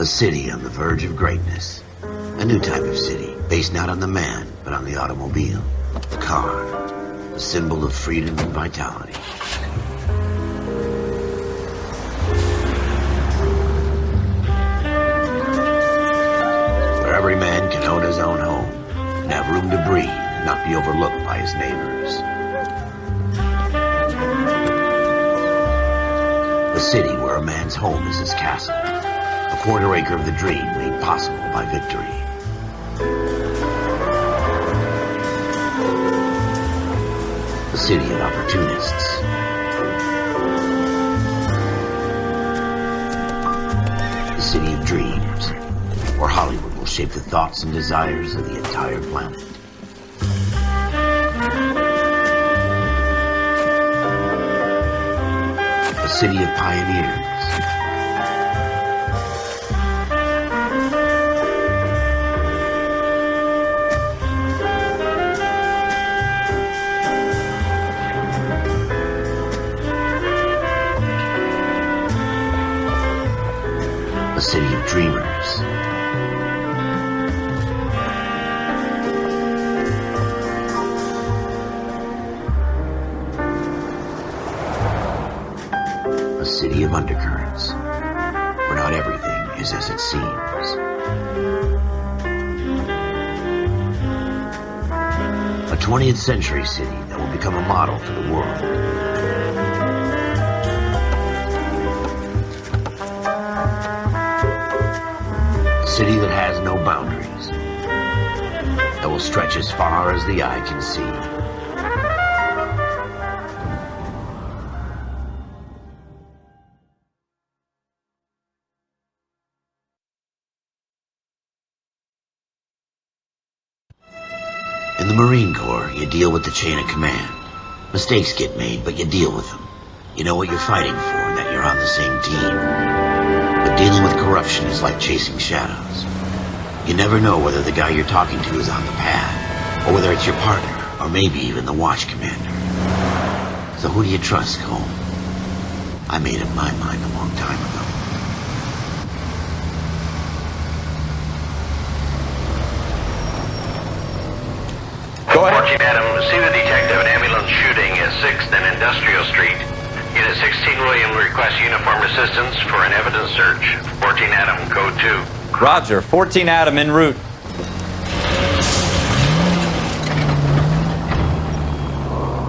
A city on the verge of greatness. A new type of city, based not on the man, but on the automobile. The car. The symbol of freedom and vitality. Where every man can own his own home, and have room to breathe, and not be overlooked by his neighbors. A city where a man's home is his castle. A quarter acre of the dream made possible by victory. A city of opportunists. A city of dreams, where Hollywood will shape the thoughts and desires of the entire planet. A city of pioneers. A city of dreamers. A city of undercurrents, where not everything is as it seems. A 20th century city that will become a model for the world. A city that has no boundaries, that will stretch as far as the eye can see. In the Marine Corps, you deal with the chain of command. Mistakes get made, but you deal with them. You know what you're fighting for and that you're on the same team. But dealing with corruption is like chasing shadows. You never know whether the guy you're talking to is on the pad, or whether it's your partner, or maybe even the watch commander. So who do you trust, Colm? I made up my mind a long time ago. Go ahead. 14 Adam, see the detective. An ambulance shooting at 6th and Industrial Street. Unit 16 William requests uniform assistance for an evidence search. 14 Adam, code 2. Roger, 14 Adam en route.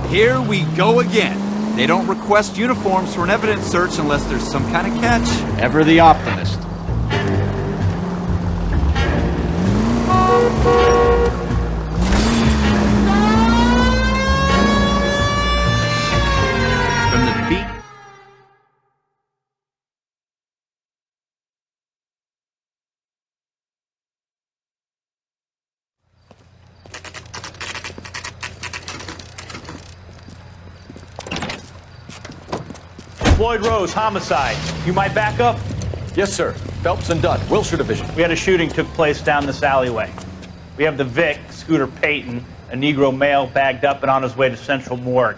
Here we go again. They don't request uniforms for an evidence search unless there's some kind of catch. Ever the optimist. From the beat. Floyd Rose, homicide. You might back up? Yes, sir. Phelps and Dunn, Wilshire Division. We had a shooting took place down this alleyway. We have the Vic, Scooter Payton, a Negro male bagged up and on his way to Central Morgue.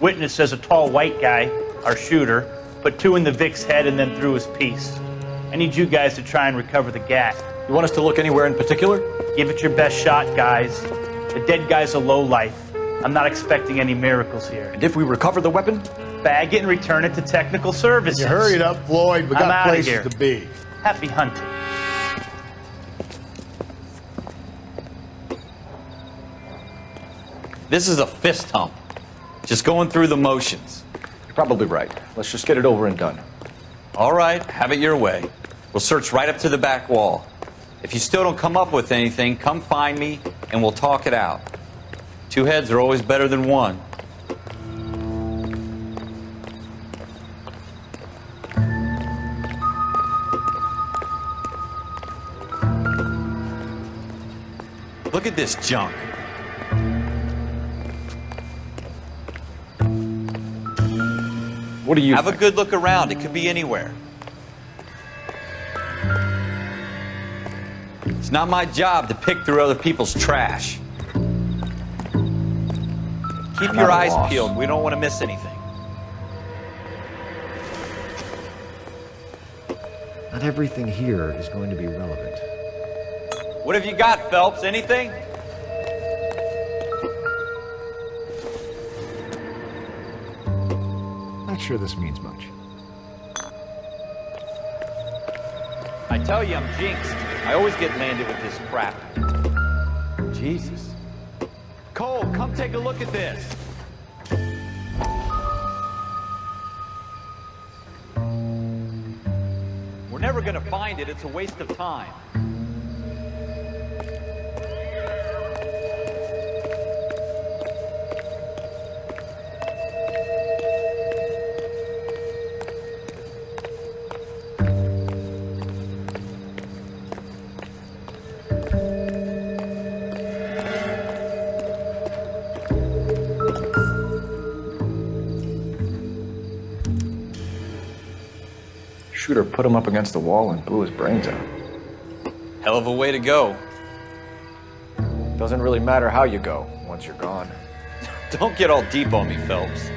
Witness says a tall white guy, our shooter, put 2 in the Vic's head and then threw his piece. I need you guys to try and recover the gat. You want us to look anywhere in particular? Give it your best shot, guys. The dead guy's a lowlife. I'm not expecting any miracles here. And if we recover the weapon? Bag it and return it to technical services. You hurry it up, Floyd. We I'm got outta places here. to be. Happy hunting. This is a fist hump. Just going through the motions. You're probably right. Let's just get it over and done. All right, have it your way. We'll search right up to the back wall. If you still don't come up with anything, come find me and we'll talk it out. 2 heads are always better than 1. Look at this junk. What do you Have a think? good look around. It could be anywhere. It's not my job to pick through other people's trash. Keep I'm your at a eyes loss. peeled. We don't want to miss anything. Not everything here is going to be relevant. What have you got, Phelps? Anything? Not sure this means much. I tell you, I'm jinxed. I always get landed with this crap. Jesus. Cole, come take a look at this. We're never gonna find it. It's a waste of time. Shooter put him up against the wall and blew his brains out. Hell of a way to go. Doesn't really matter how you go once you're gone. Don't get all deep on me, Phelps.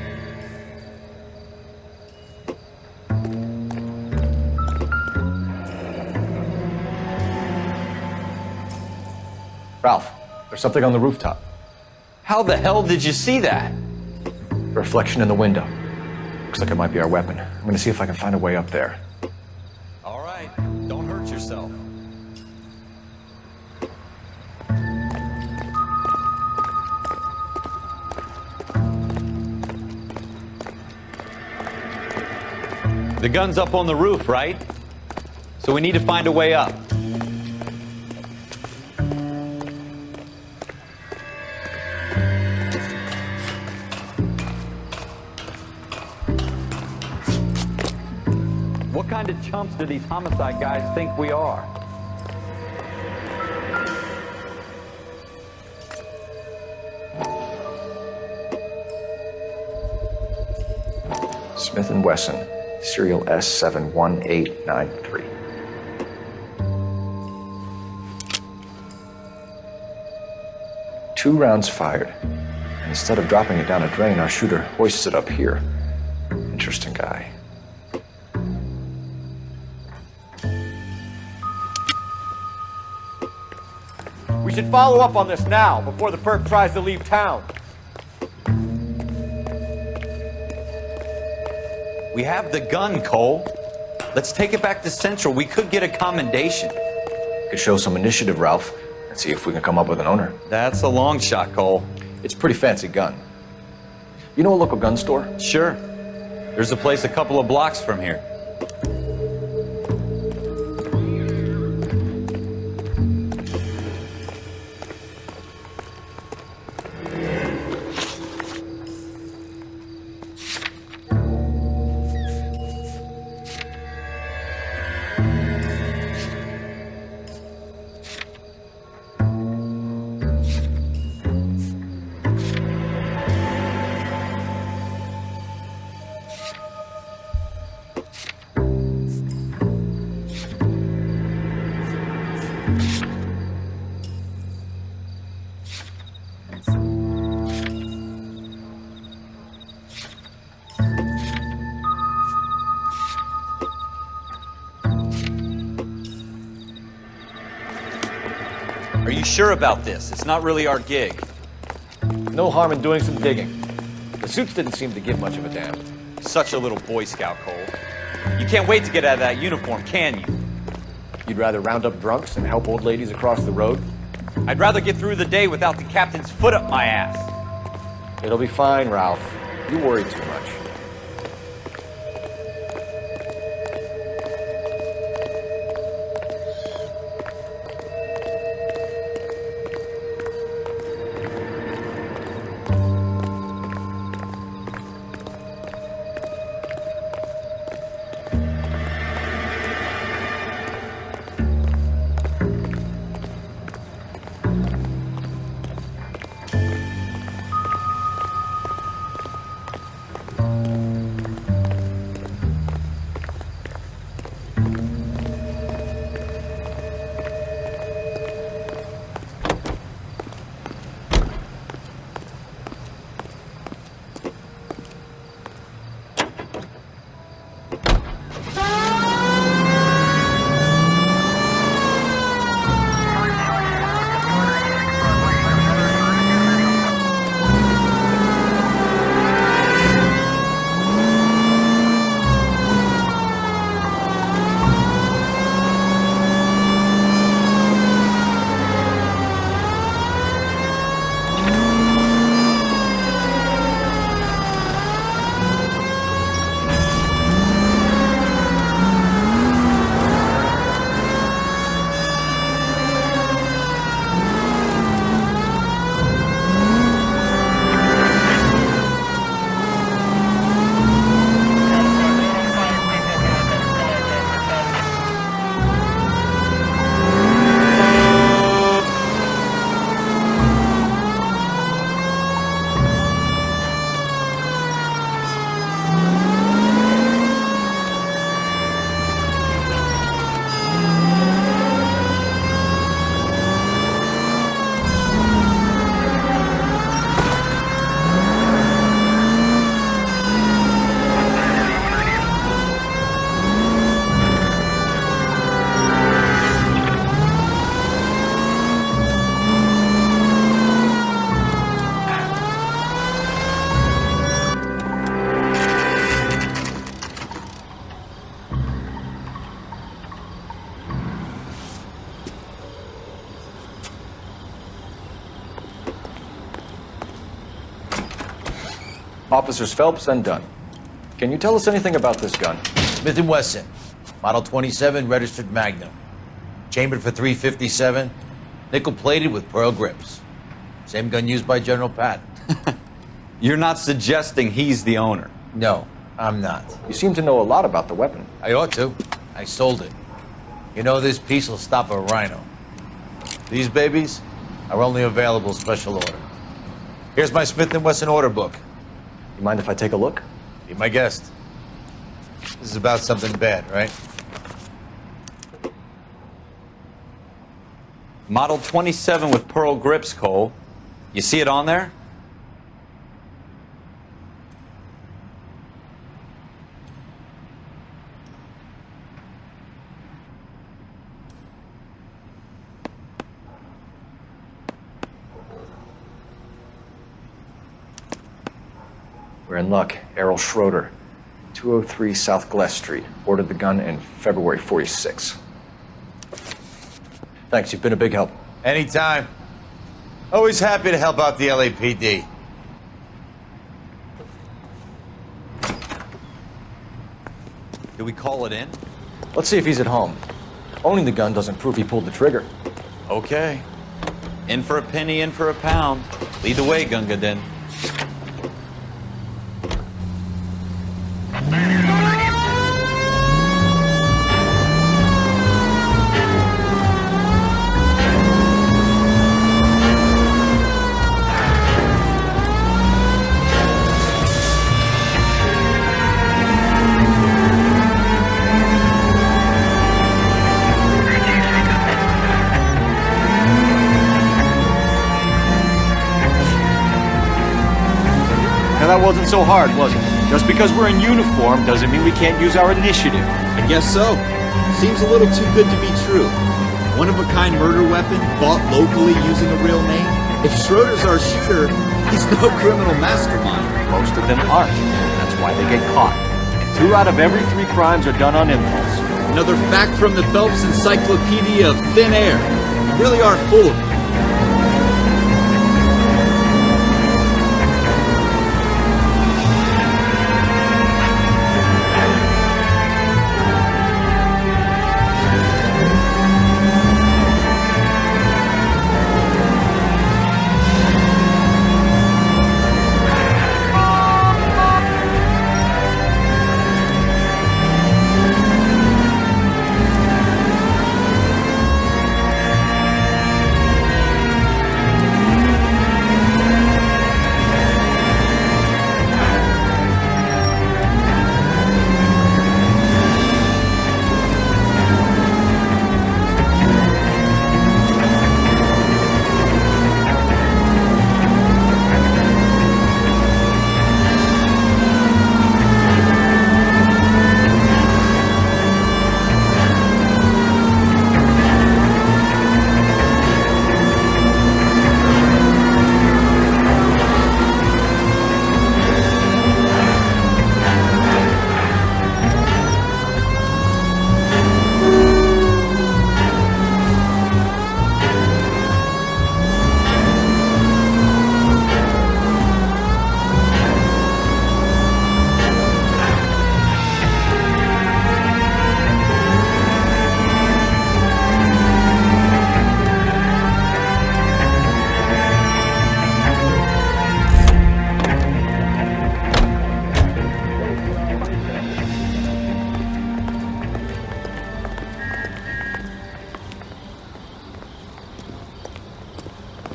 Ralph, there's something on the rooftop. How the hell did you see that? Reflection in the window. Looks like it might be our weapon. I'm gonna see if I can find a way up there. All right, don't hurt yourself. The gun's up on the roof, right? So we need to find a way up. What kind of chumps do these homicide guys think we are? Smith & Wesson, serial S71893. Two rounds fired. And instead of dropping it down a drain, our shooter hoists it up here. Interesting guy. We should follow up on this now, before the perp tries to leave town. We have the gun, Cole. Let's take it back to Central. We could get a commendation. Could show some initiative, Ralph, and see if we can come up with an owner. That's a long shot, Cole. It's a pretty fancy gun. You know a local gun store? Sure. There's a place a couple of blocks from here. Are you sure about this? It's not really our gig. No harm in doing some digging. The suits didn't seem to give much of a damn. Such a little Boy Scout, Cole. You can't wait to get out of that uniform, can you? You'd rather round up drunks and help old ladies across the road? I'd rather get through the day without the captain's foot up my ass. It'll be fine, Ralph. You worry too much. Officers Phelps and Dunn. Can you tell us anything about this gun? Smith & Wesson, Model 27, registered Magnum. Chambered for .357, nickel-plated with pearl grips. Same gun used by General Patton. You're not suggesting he's the owner. No, I'm not. You seem to know a lot about the weapon. I ought to. I sold it. You know, this piece will stop a rhino. These babies are only available special order. Here's my Smith & Wesson order book. You mind if I take a look? Be my guest. This is about something bad, right? Model 27 with pearl grips, Cole. You see it on there? We're in luck. Errol Schroeder, 203 South Glass Street. Ordered the gun in February '46. Thanks, you've been a big help. Anytime. Always happy to help out the LAPD. Do we call it in? Let's see if he's at home. Owning the gun doesn't prove he pulled the trigger. Okay. In for a penny, in for a pound. Lead the way, Gunga Din. Now that wasn't so hard, was it? Just because we're in uniform doesn't mean we can't use our initiative. I guess so. Seems a little too good to be true. One-of-a-kind murder weapon bought locally using a real name? If Schroeder's our shooter, he's no criminal mastermind. Most of them aren't. That's why they get caught. 2 out of every 3 crimes are done on impulse. Another fact from the Phelps Encyclopedia of Thin Air. You really are full of it.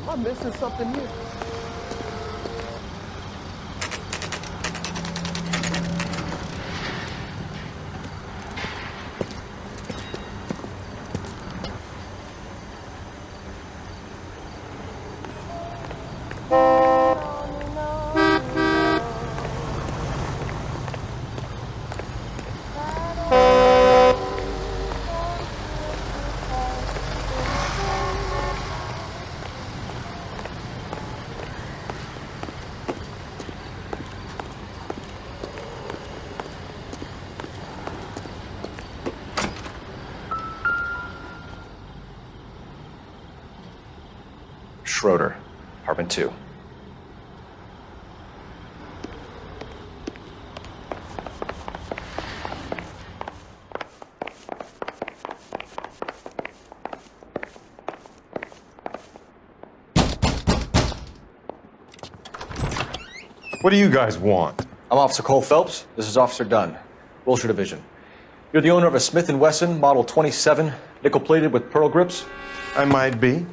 I'm missing something here. Schroeder, apartment 2. What do you guys want? I'm Officer Cole Phelps. This is Officer Dunn, Wilshire Division. You're the owner of a Smith & Wesson Model 27, nickel-plated with pearl grips? I might be.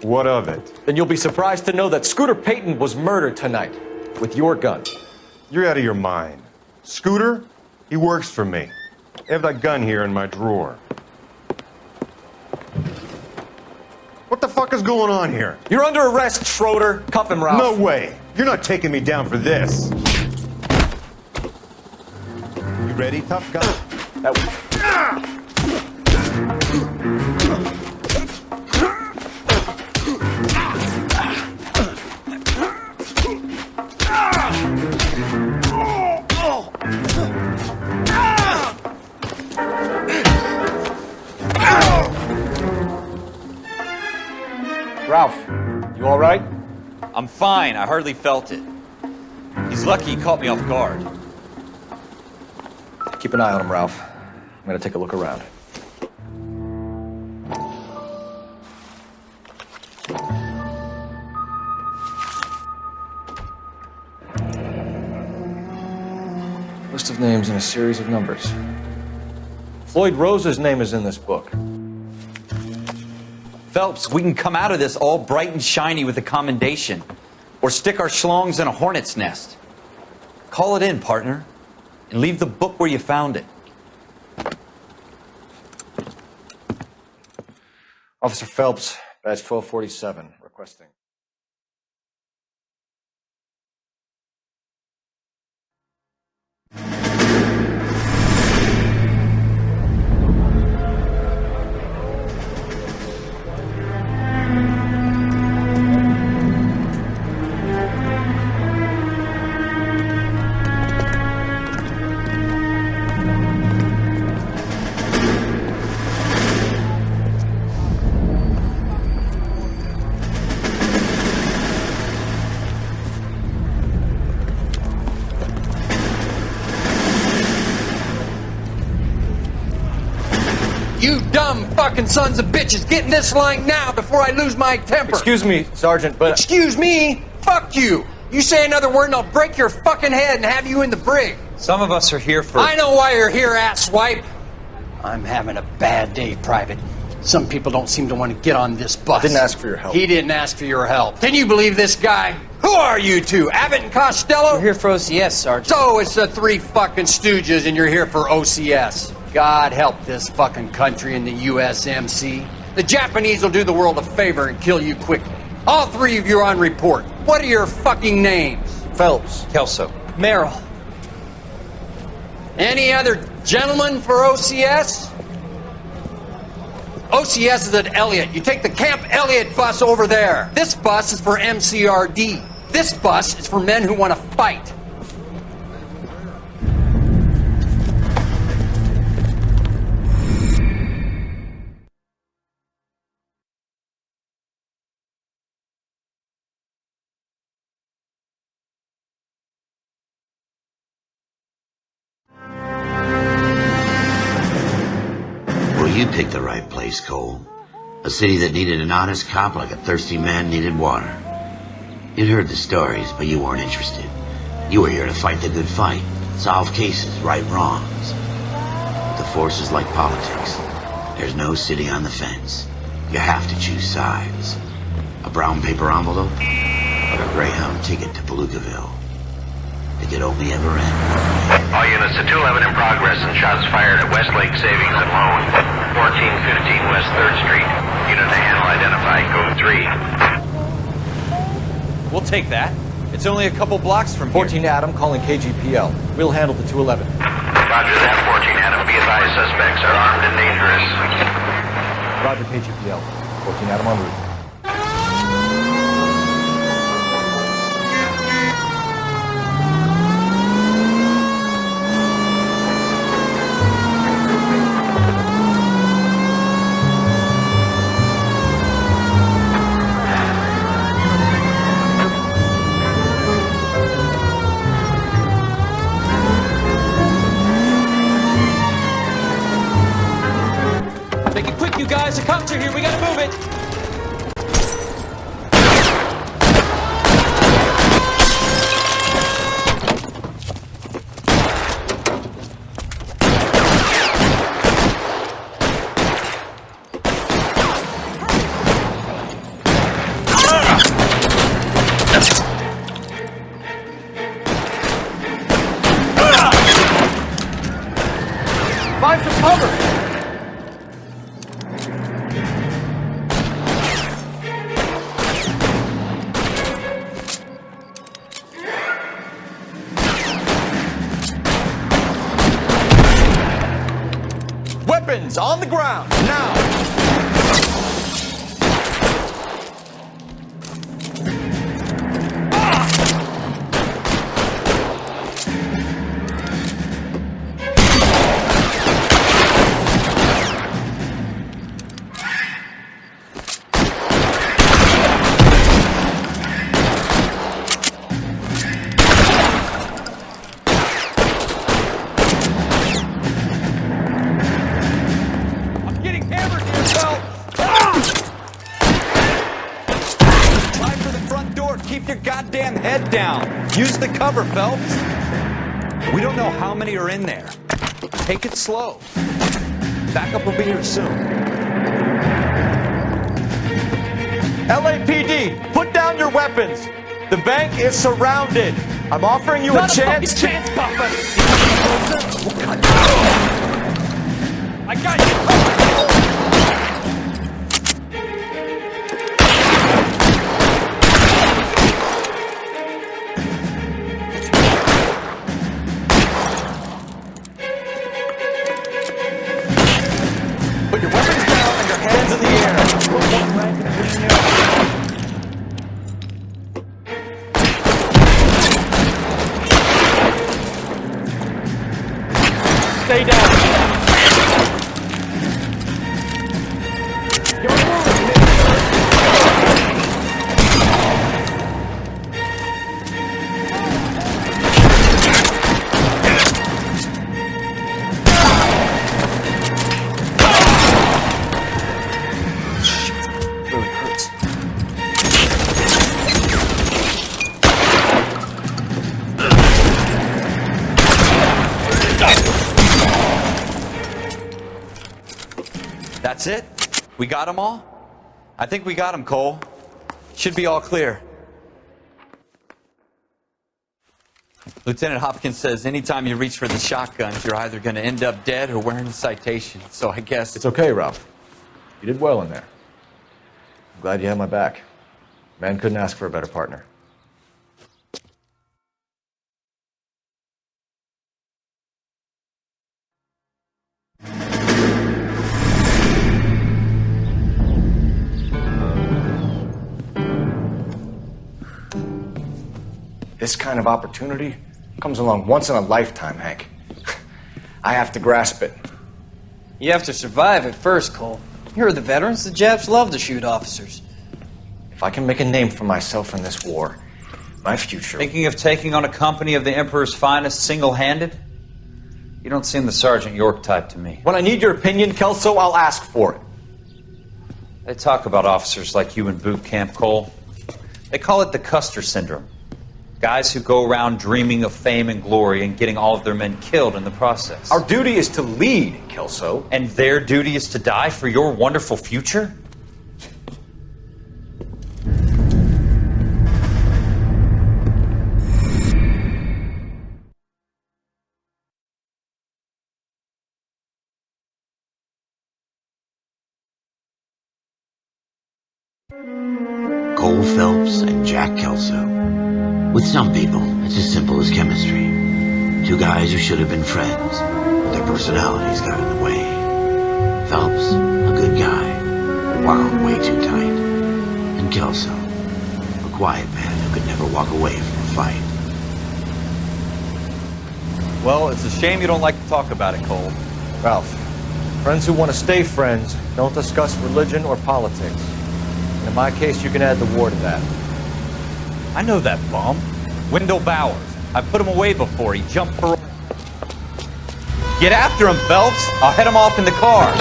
What of it? Then you'll be surprised to know that Scooter Payton was murdered tonight with your gun. You're out of your mind. Scooter? He works for me. I have that gun here in my drawer. What the fuck is going on here? You're under arrest, Schroeder. Cuff him, Ralph. No way. You're not taking me down for this. You ready, tough guy? Ralph, you all right? I'm fine. I hardly felt it. He's lucky he caught me off guard. Keep an eye on him, Ralph. I'm gonna take a look around. List of names and a series of numbers. Floyd Rose's name is in this book. Phelps, we can come out of this all bright and shiny with a commendation. Or stick our schlongs in a hornet's nest. Call it in, partner. And leave the book where you found it. Officer Phelps, badge 1247, requesting. You dumb fucking sons of bitches, get in this line now before I lose my temper. Excuse me, Sergeant, but... Excuse me? Fuck you. You say another word and I'll break your fucking head and have you in the brig. Some of us are here for... I know why you're here, asswipe. I'm having a bad day, Private. Some people don't seem to want to get on this bus. I didn't ask for your help. He didn't ask for your help. Can you believe this guy? Who are you two? Abbott and Costello? We're here for OCS, Sergeant. So it's the three fucking stooges and you're here for OCS. God help this fucking country and the USMC. The Japanese will do the world a favor and kill you quickly. All three of you are on report. What are your fucking names? Phelps. Kelso. Merrill. Any other gentlemen for OCS? OCS is at Elliott. You take the Camp Elliott bus over there. This bus is for MCRD. This bus is for men who want to fight. You picked the right place, Cole. A city that needed an honest cop like a thirsty man needed water. You'd heard the stories, but you weren't interested. You were here to fight the good fight, solve cases, right wrongs. But the force is like politics. There's no city on the fence. You have to choose sides. A brown paper envelope, or a Greyhound ticket to Palookaville. It could only ever end. All units to 211 in progress and shots fired at Westlake Savings and Loan, 1415 West 3rd Street. Unit to handle identified, code 3. We'll take that. It's only a couple blocks from 14 here. Adam calling KGPL. We'll handle the 211. Roger that, 14 Adam. Be advised, suspects are armed and dangerous. Roger, KGPL. 14 Adam en route. Make it quick, you guys. The cops are here. We gotta move it. ground, now! I'm getting hammered here, Phelps! Try for the front door. Keep your goddamn head down. Use the cover, Phelps. We don't know how many are in there. Take it slow. Backup will be here soon. LAPD, put down your weapons. The bank is surrounded. I'm offering you a chance to... I got you covered. Put your weapons down and your hands in the air. Stay down. Really hurts. That's it? We got them all? I think we got them, Cole. Should be all clear. Lieutenant Hopkins says anytime you reach for the shotguns, you're either going to end up dead or wearing a citation. So I guess It's okay, Ralph. You did well in there. I'm glad you had my back. Man couldn't ask for a better partner. This kind of opportunity comes along once in a lifetime, Hank. I have to grasp it. You have to survive at first, Cole. You're the veterans. The Japs love to shoot officers. If I can make a name for myself in this war, my future... Thinking of taking on a company of the Emperor's finest single-handed? You don't seem the Sergeant York type to me. When I need your opinion, Kelso, I'll ask for it. They talk about officers like you in boot camp, Cole. They call it the Custer syndrome. Guys who go around dreaming of fame and glory and getting all of their men killed in the process. Our duty is to lead, Kelso. And their duty is to die for your wonderful future? Cole Phelps and Jack Kelso. With some people, it's as simple as chemistry. Two guys who should have been friends, but their personalities got in the way. Phelps, a good guy, wound way too tight. And Kelso, a quiet man who could never walk away from a fight. Well, it's a shame you don't like to talk about it, Cole. Ralph, friends who want to stay friends don't discuss religion or politics. And in my case, you can add the war to that. I know that bum. Wendell Bowers. I put him away before. He jumped for... Get after him, Phelps. I'll head him off in the car.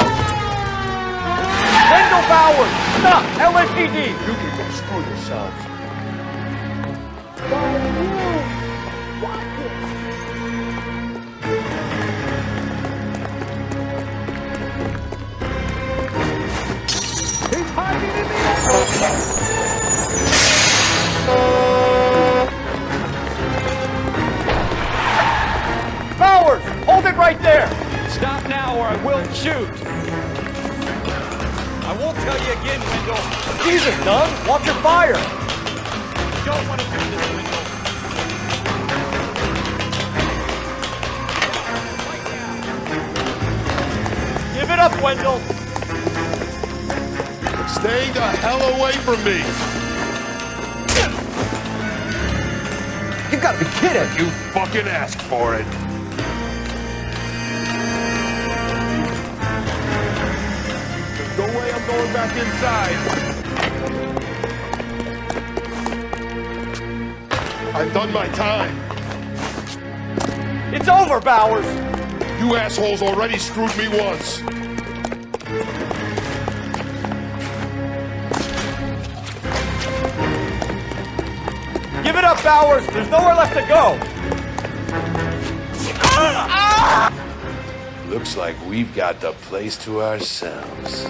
Wendell Bowers! Stop! LAPD! You can go screw yourselves. He's hiding in the Bowers! Hold it right there! Stop now or I will shoot. I won't tell you again, Wendell. Jesus, Doug! Watch your fire! Don't want to do this, Wendell. Give it up, Wendell. Stay the hell away from me. You gotta be kidding. You fucking asked for it. There's no way I'm going back inside. I've done my time. It's over, Bowers. You assholes already screwed me once. Give it up, Bowers. There's nowhere left to go. Looks like we've got the place to ourselves.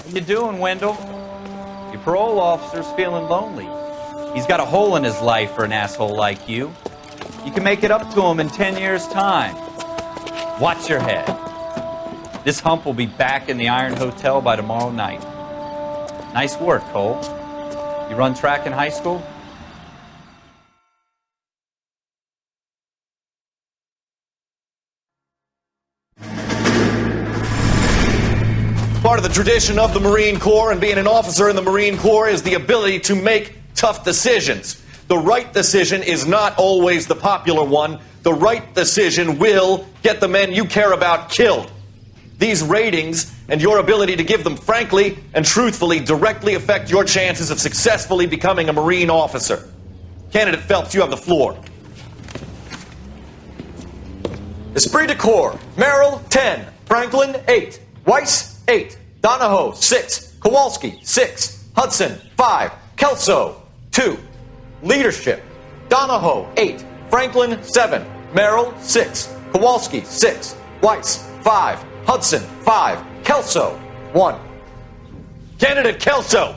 What you doing, Wendell? Your parole officer's feeling lonely. He's got a hole in his life for an asshole like you. You can make it up to him in 10 years' time. Watch your head. This hump will be back in the Iron Hotel by tomorrow night. Nice work, Cole. You run track in high school? Part of the tradition of the Marine Corps and being an officer in the Marine Corps is the ability to make tough decisions. The right decision is not always the popular one. The right decision will get the men you care about killed. These ratings and your ability to give them frankly and truthfully directly affect your chances of successfully becoming a Marine officer. Candidate Phelps, you have the floor. Esprit de Corps, Merrill, 10. Franklin, 8. Weiss, 8. Donahoe, 6. Kowalski, 6. Hudson, 5. Kelso, 2. Leadership, Donahoe, 8. Franklin, 7. Merrill, 6. Kowalski, 6. Weiss, 5. Hudson, 5. Kelso, 1. Candidate Kelso!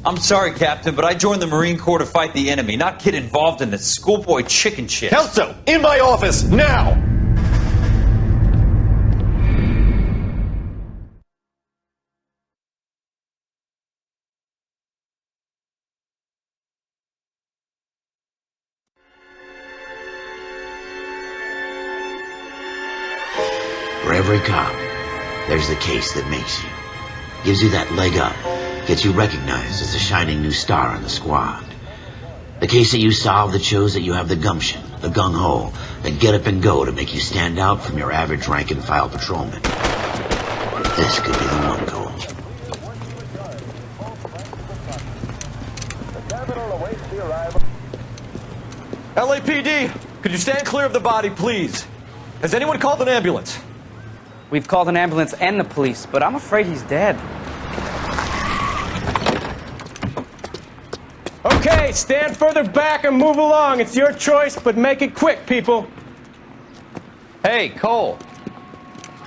I'm sorry, Captain, but I joined the Marine Corps to fight the enemy, not get involved in this schoolboy chicken shit. Kelso, in my office, now! For every cop, there's the case that makes you. Gives you that leg up. Gets you recognized as a shining new star in the squad. The case that you solve that shows that you have the gumption, the gung-ho, the get up and go to make you stand out from your average rank-and-file patrolman. This could be the one, Cole. LAPD, could you stand clear of the body, please? Has anyone called an ambulance? We've called an ambulance and the police, but I'm afraid he's dead. Okay, stand further back and move along. It's your choice, but make it quick, people. Hey, Cole.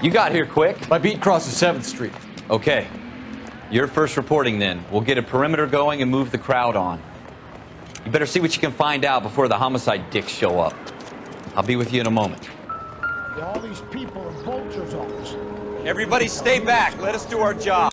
You got here quick. My beat crosses 7th Street. Okay. You're first reporting then. We'll get a perimeter going and move the crowd on. You better see what you can find out before the homicide dicks show up. I'll be with you in a moment. All these people are vultures on us. Everybody stay back. Let us do our job.